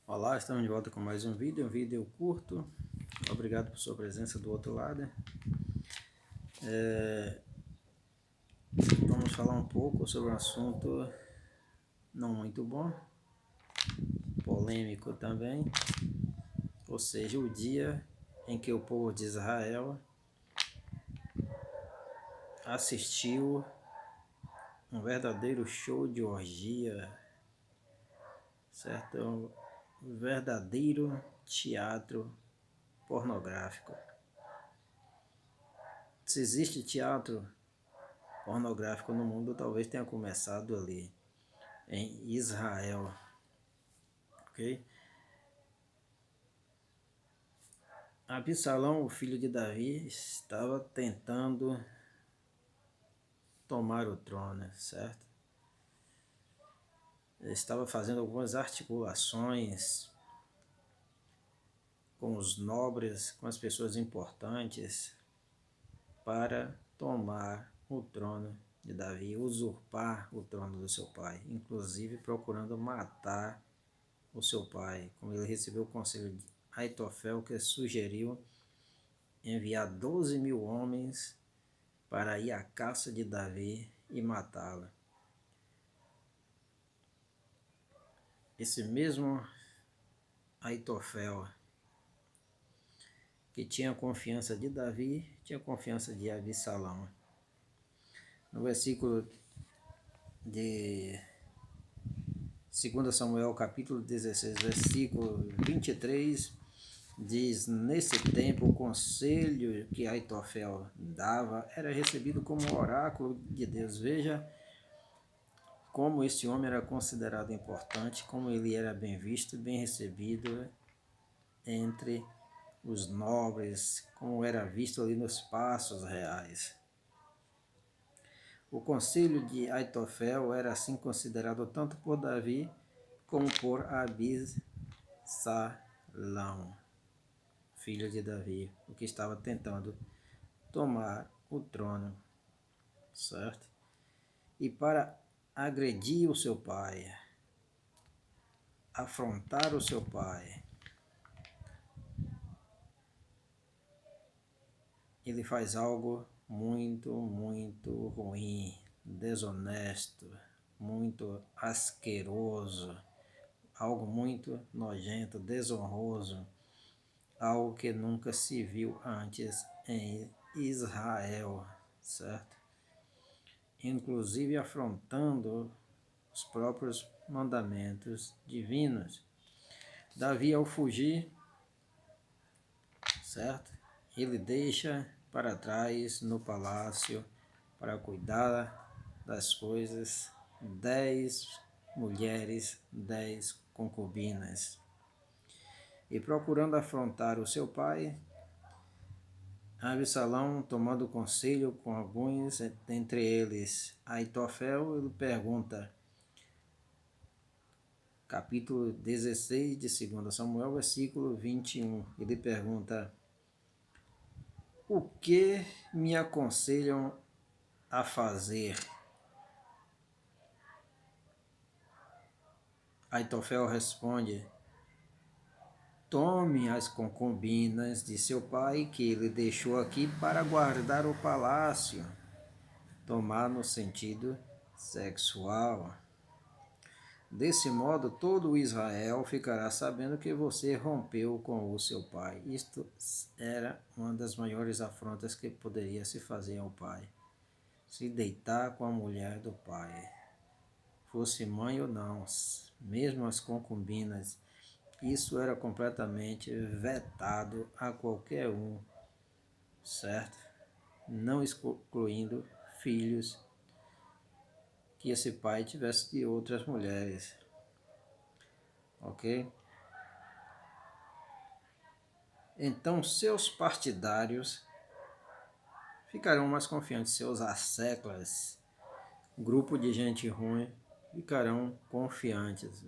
Olá, estamos de volta com mais um vídeo curto. Obrigado por sua presença do outro lado. Vamos falar um pouco sobre um assunto não muito bom, polêmico também, ou seja, o dia em que o povo de Israel assistiu um verdadeiro show de orgia, certo? Um verdadeiro teatro pornográfico. Se existe teatro pornográfico no mundo, talvez tenha começado ali, em Israel, ok? Absalão, o filho de Davi, estava tentando tomar o trono, certo? Ele estava fazendo algumas articulações com os nobres, com as pessoas importantes, para tomar o trono de Davi, usurpar o trono do seu pai, inclusive procurando matar o seu pai, como ele recebeu o conselho de Aitofel, que sugeriu enviar 12.000 homens para ir à caça de Davi e matá-lo. Esse mesmo Aitofel, que tinha confiança de Davi, tinha confiança de Absalão. No versículo de 2 Samuel, capítulo 16, versículo 23, diz: nesse tempo o conselho que Aitofel dava era recebido como oráculo de Deus. Veja como esse homem era considerado importante, como ele era bem visto, bem recebido entre os nobres, como era visto ali nos passos reais. O conselho de Aitofel era assim considerado tanto por Davi como por Abisalão, filho de Davi, o que estava tentando tomar o trono, certo? E para agredir o seu pai, afrontar o seu pai, ele faz algo muito ruim, desonesto, muito asqueroso, algo muito nojento, desonroso, algo que nunca se viu antes em Israel, certo? Inclusive afrontando os próprios mandamentos divinos. Davi, ao fugir, certo? Ele deixa para trás no palácio para cuidar das coisas 10 mulheres, 10 concubinas. E procurando afrontar o seu pai, Absalão, tomando conselho com alguns, entre eles Aitofel, ele pergunta, capítulo 16 de 2 Samuel, versículo 21, ele pergunta: o que me aconselham a fazer? Aitofel responde: tome as concubinas de seu pai, que ele deixou aqui para guardar o palácio. Tomar no sentido sexual. Desse modo, todo Israel ficará sabendo que você rompeu com o seu pai. Isto era uma das maiores afrontas que poderia se fazer ao pai. Se deitar com a mulher do pai, fosse mãe ou não, mesmo as concubinas. Isso era completamente vetado a qualquer um, certo? Não excluindo filhos que esse pai tivesse de outras mulheres, ok? Então seus partidários ficarão mais confiantes, seus asseclas, grupo de gente ruim, ficarão confiantes.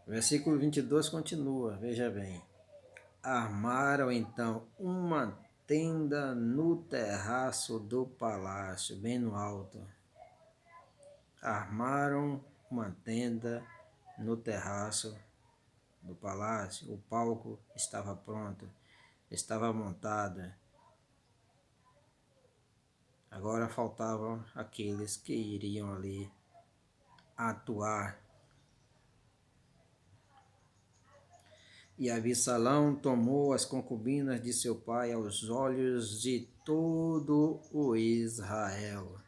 Versículo 22 continua, veja bem. Armaram então uma tenda no terraço do palácio, bem no alto. Armaram uma tenda no terraço do palácio. O palco estava pronto, estava montado. Agora faltavam aqueles que iriam ali atuar. E Absalão tomou as concubinas de seu pai aos olhos de todo o Israel.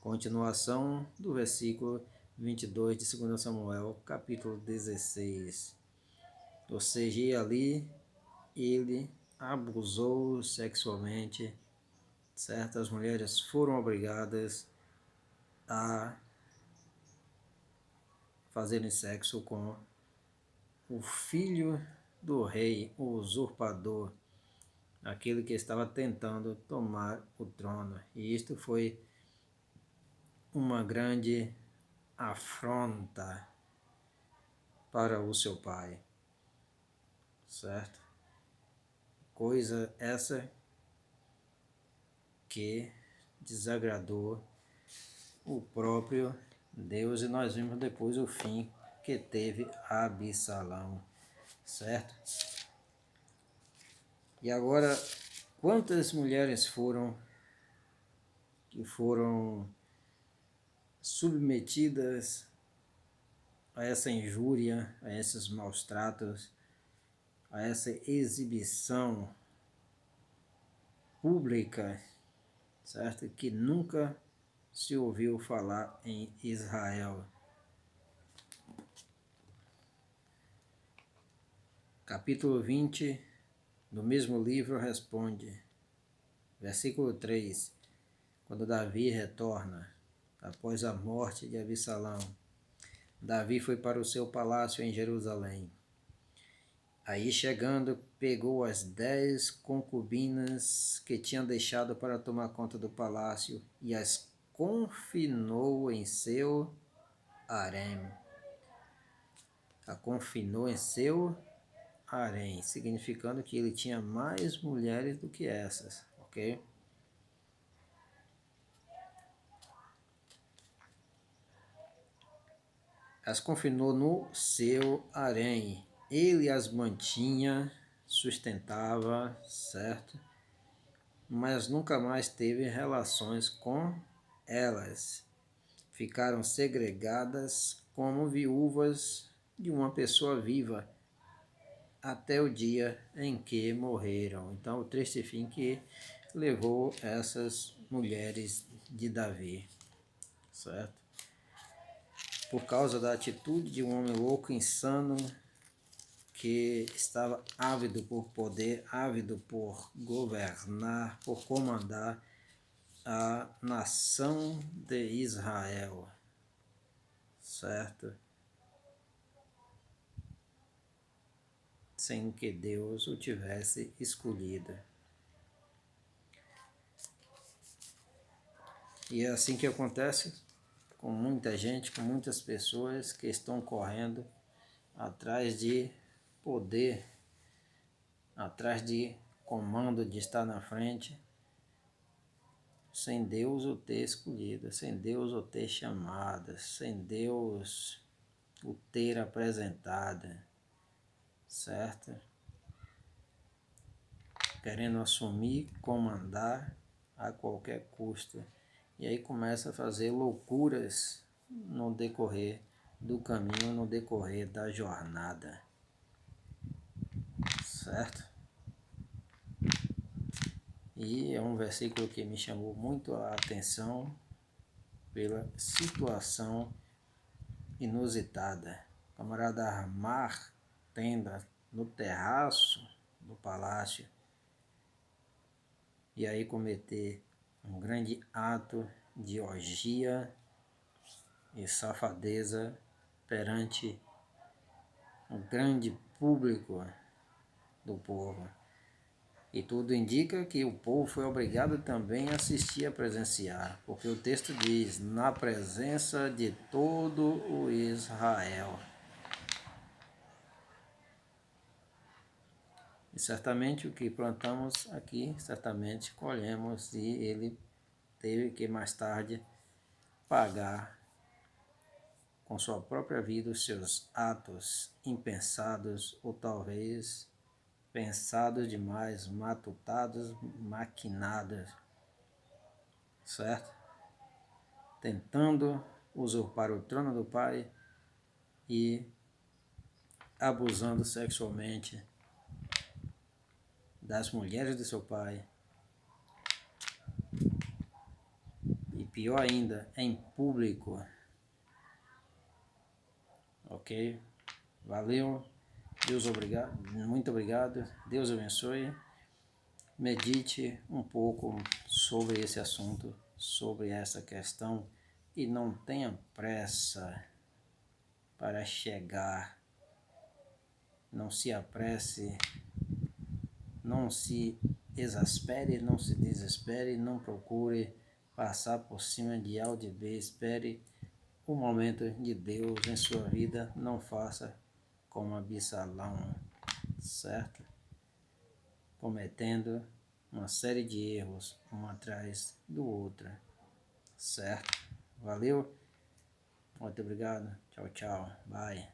Continuação do versículo 22 de 2 Samuel, capítulo 16. Ou seja, ali ele abusou sexualmente. Certas mulheres foram obrigadas a fazerem sexo com o filho do rei, o usurpador, aquele que estava tentando tomar o trono. E isto foi uma grande afronta para o seu pai, certo? Coisa essa que desagradou o próprio Deus, e nós vimos depois o fim que teve Absalão, certo? E agora, quantas mulheres foram submetidas a essa injúria, a esses maus tratos, a essa exibição pública, certo? Que nunca se ouviu falar em Israel. Capítulo 20 do mesmo livro responde, versículo 3, quando Davi retorna após a morte de Absalão. Davi foi para o seu palácio em Jerusalém. Aí chegando, pegou as 10 concubinas que tinha deixado para tomar conta do palácio e as confinou em seu harém. A confinou em seu harém, significando que ele tinha mais mulheres do que essas, ok? As confinou no seu harém. Ele as mantinha, sustentava, certo? Mas nunca mais teve relações com elas. Ficaram segregadas como viúvas de uma pessoa viva até o dia em que morreram. Então, o triste fim que levou essas mulheres de Davi, certo? Por causa da atitude de um homem louco, insano, que estava ávido por poder, ávido por governar, por comandar a nação de Israel, certo? Sem que Deus o tivesse escolhido. E é assim que acontece com muita gente, com muitas pessoas que estão correndo atrás de poder, atrás de comando, de estar na frente, sem Deus o ter escolhido, sem Deus o ter chamado, sem Deus o ter apresentado, certo? Querendo assumir, comandar a qualquer custo. E aí começa a fazer loucuras no decorrer do caminho, no decorrer da jornada, certo? E é um versículo que me chamou muito a atenção pela situação inusitada. O camarada armar tenda no terraço do palácio e aí cometer um grande ato de orgia e safadeza perante um grande público do povo. E tudo indica que o povo foi obrigado também a assistir, a presenciar, porque o texto diz, na presença de todo o Israel. E certamente o que plantamos aqui, certamente colhemos, e ele teve que mais tarde pagar com sua própria vida os seus atos impensados ou talvez pensados demais, matutados, maquinados, certo? Tentando usurpar o trono do Pai e abusando sexualmente das mulheres de seu pai. E pior ainda, em público. Ok? Valeu. Deus obrigado. Muito obrigado. Deus abençoe. Medite um pouco sobre esse assunto, sobre essa questão e não tenha pressa para chegar. Não se apresse, não se exaspere, não se desespere, não procure passar por cima de A ou de B. Espere o momento de Deus em sua vida. Não faça como Absalão, certo? Cometendo uma série de erros, um atrás do outro, certo? Valeu? Muito obrigado. Tchau, tchau. Bye.